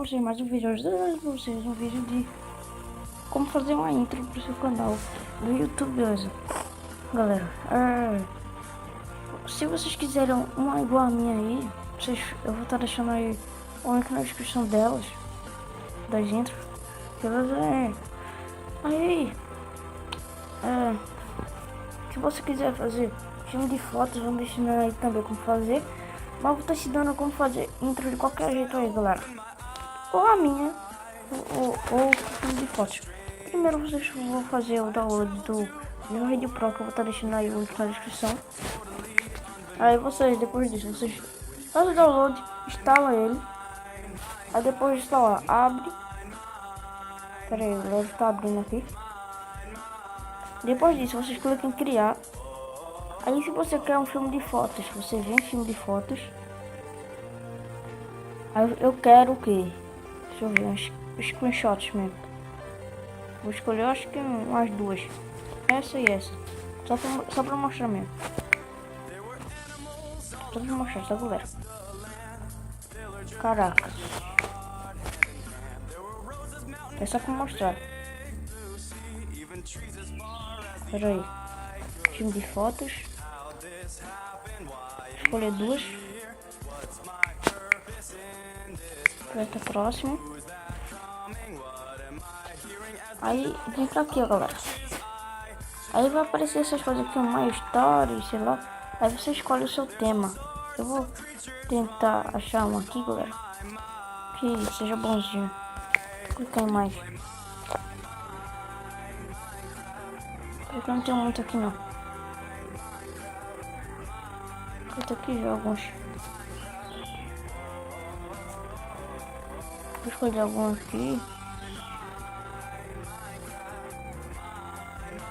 vocês mais um vídeo. Hoje eu vou pra vocês um vídeo de como fazer uma intro pro seu canal do YouTube, beleza? Galera, se vocês quiserem uma igual a minha aí, eu vou estar deixando aí o link na descrição delas, das intros, beleza? Se você quiser fazer filme de fotos, vamos ensinar aí também como fazer. Mas eu vou estar ensinando como fazer intro de qualquer jeito aí, galera. Ou a minha, ou filme de fotos. Primeiro vocês vão fazer o download do Video Pro, que eu vou estar deixando aí o link na descrição. Aí vocês, depois disso, vocês fazem o download, instala ele. Aí depois de instalar, abre. Pera aí, o Leve tá abrindo aqui. Depois disso, vocês clicam em criar. Aí se você quer um filme de fotos, você vem em filme de fotos. Aí eu quero o que? Deixa eu ver, uns screenshots mesmo. Vou escolher, acho que umas duas. Essa e essa. Só pra mostrar mesmo. Só pra mostrar, tá, galera? Caraca. É só pra mostrar. Pera aí. Filme de fotos. Escolher duas. Aperta próximo. Aí vem pra aqui, ó, galera. Aí vai aparecer essas coisas aqui, uma história, sei lá. Aí você escolhe o seu tema. Eu vou tentar achar um aqui, galera, que seja bonzinho. Clicar em mais. Porque não tem muito aqui não. Clica aqui já alguns. Vou escolher algum aqui.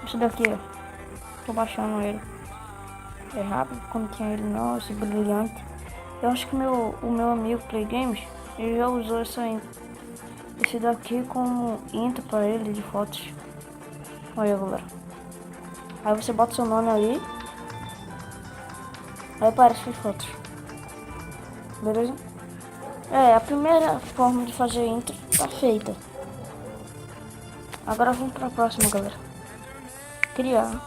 Esse daqui, ó. Tô baixando ele. É rápido, como tinha ele não, esse brilhante. Eu acho que o meu amigo Play Games, ele já usou esse daqui como intro para ele de fotos. Olha, galera. Aí você bota seu nome ali. Aí aparece as fotos. Beleza? A primeira forma de fazer intro tá feita. Agora vamos para a próxima, galera. Criar.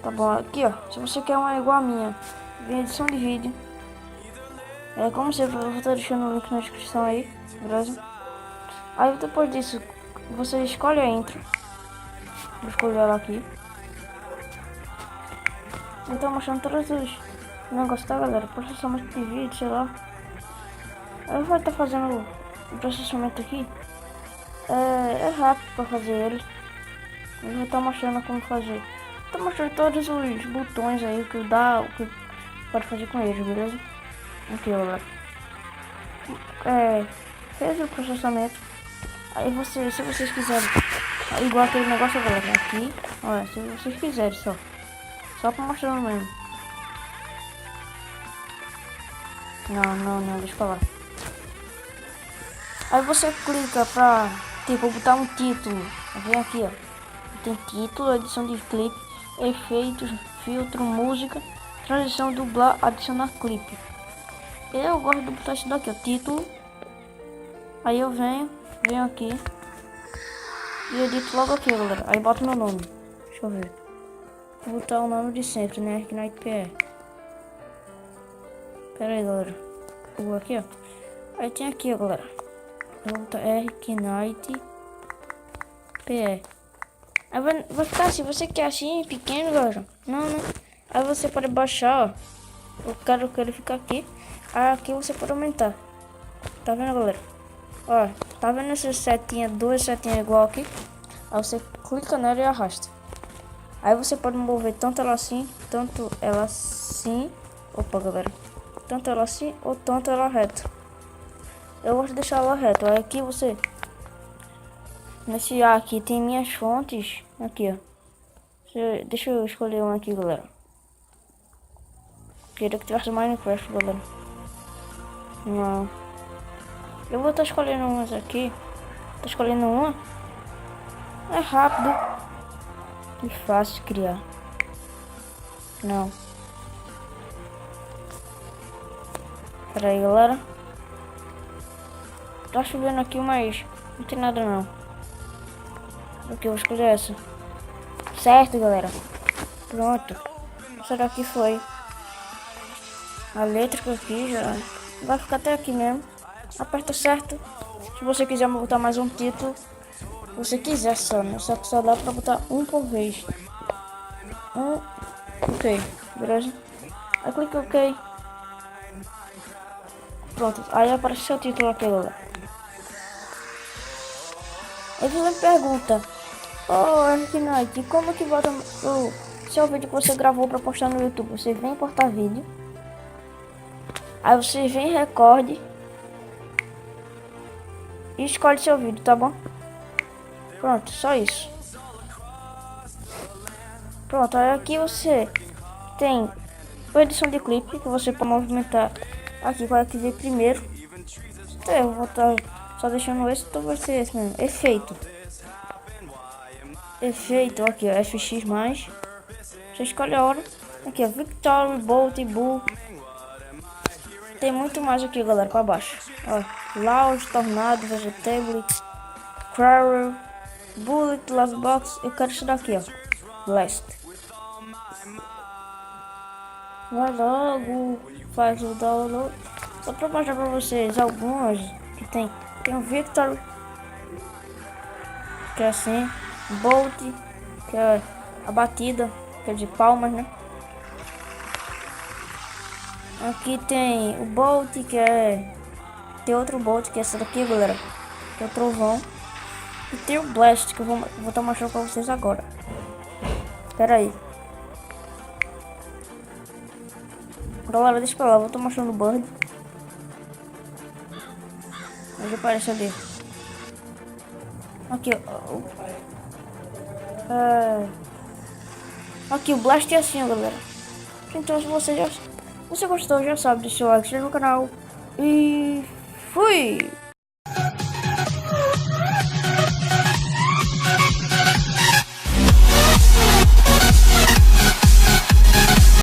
Tá bom, aqui ó, se você quer uma igual a minha, vem edição de vídeo. Como sempre, eu vou estar deixando o link na descrição aí, beleza? Aí depois disso, você escolhe a intro. Vou escolher ela aqui. Então mostrando todos os negócios, tá, galera? Processamento de vídeo, sei lá. Eu vou estar fazendo o processamento aqui. É rápido para fazer ele. Eu vou estar mostrando como fazer. Tô mostrando todos os botões aí o que pode fazer com eles, beleza? Aqui, galera. Fez o processamento. Aí se vocês quiserem, igual aquele negócio, galera, aqui, olha, se vocês quiserem só pra mostrar mesmo. Não, deixa eu falar. Aí você clica pra, tipo, botar um título. Vem aqui, ó. Tem título, edição de clipe, efeitos, filtro, música, transição, dublar, adicionar clipe. Eu gosto de botar isso daqui, ó, título. Aí eu venho aqui e edito logo aqui, galera. Aí boto meu nome. Deixa eu ver. Vou botar o nome de sempre, né? Arknight PE. Pera aí, galera. Vou aqui, ó. Aí tem aqui, ó, galera. Eu vou botar Arknight PE. Aí vai ficar assim, você quer assim, pequeno, galera? Não. Aí você pode baixar, ó. Eu quero que ele fique aqui. Aí aqui você pode aumentar. Tá vendo, galera? Ó, tá vendo essa setinha, duas setinhas igual aqui? Aí você clica nela e arrasta. Aí você pode mover tanto ela assim, tanto ela assim. Opa, galera. Tanto ela assim ou tanto ela reta. Eu gosto de deixar ela reta. Aí aqui você... Nesse aqui tem minhas fontes. Aqui, ó. Deixa eu escolher uma aqui, galera. Queria que tivesse Minecraft, galera. Não. Eu vou estar escolhendo umas aqui. Tô escolhendo uma. É rápido e fácil de criar. Não. Pera aí, galera. Tá chovendo aqui, mas não tem nada não. Ok, eu vou escolher essa. Certo, galera. Pronto. Essa daqui foi. A letra que eu fiz já vai ficar até aqui mesmo. Aperta certo. Se você quiser botar mais um título, se você quiser só, né? Só que só dá pra botar um por vez. Ok, beleza? Aí clica ok. Pronto, aí aparece seu título aqui, galera. Aí você me pergunta, Eric Knight, como que bota o seu vídeo que você gravou pra postar no YouTube? Você vem importar vídeo. Aí você vem, recorde e escolhe seu vídeo, tá bom? Pronto, só isso. Pronto, aí aqui você tem a edição de clipe, que você pode movimentar aqui para que ver primeiro. Então, eu vou estar só deixando esse, então vai ser esse mesmo. Efeito. Efeito, aqui ó, FX+. Você escolhe a hora. Aqui ó, Victory, Bolt, Bull. Tem muito mais aqui, galera, para baixo. Ó, Loud, Tornado, Vegetable, Crawler, Bullet, Last Box. Eu quero isso daqui, ó. Blast. Vai logo, faz o download. Só para mostrar para vocês algumas que tem. Tem o Victor, que é assim. Bolt, que é a batida, que é de palmas, né? Aqui tem o Bolt, que é... Tem outro Bolt, que é essa daqui, galera. Que é o Trovão. E tem o Blast, que eu vou estar mostrando para vocês agora. Espera aí. Galera, deixa pra lá, vou estar mostrando o Bird. Onde aparece ali. Aqui, ó. Aqui, o Blast é assim, ó, galera. Então, se você gostou, já sabe, deixa o like, se inscreve no canal. E fui!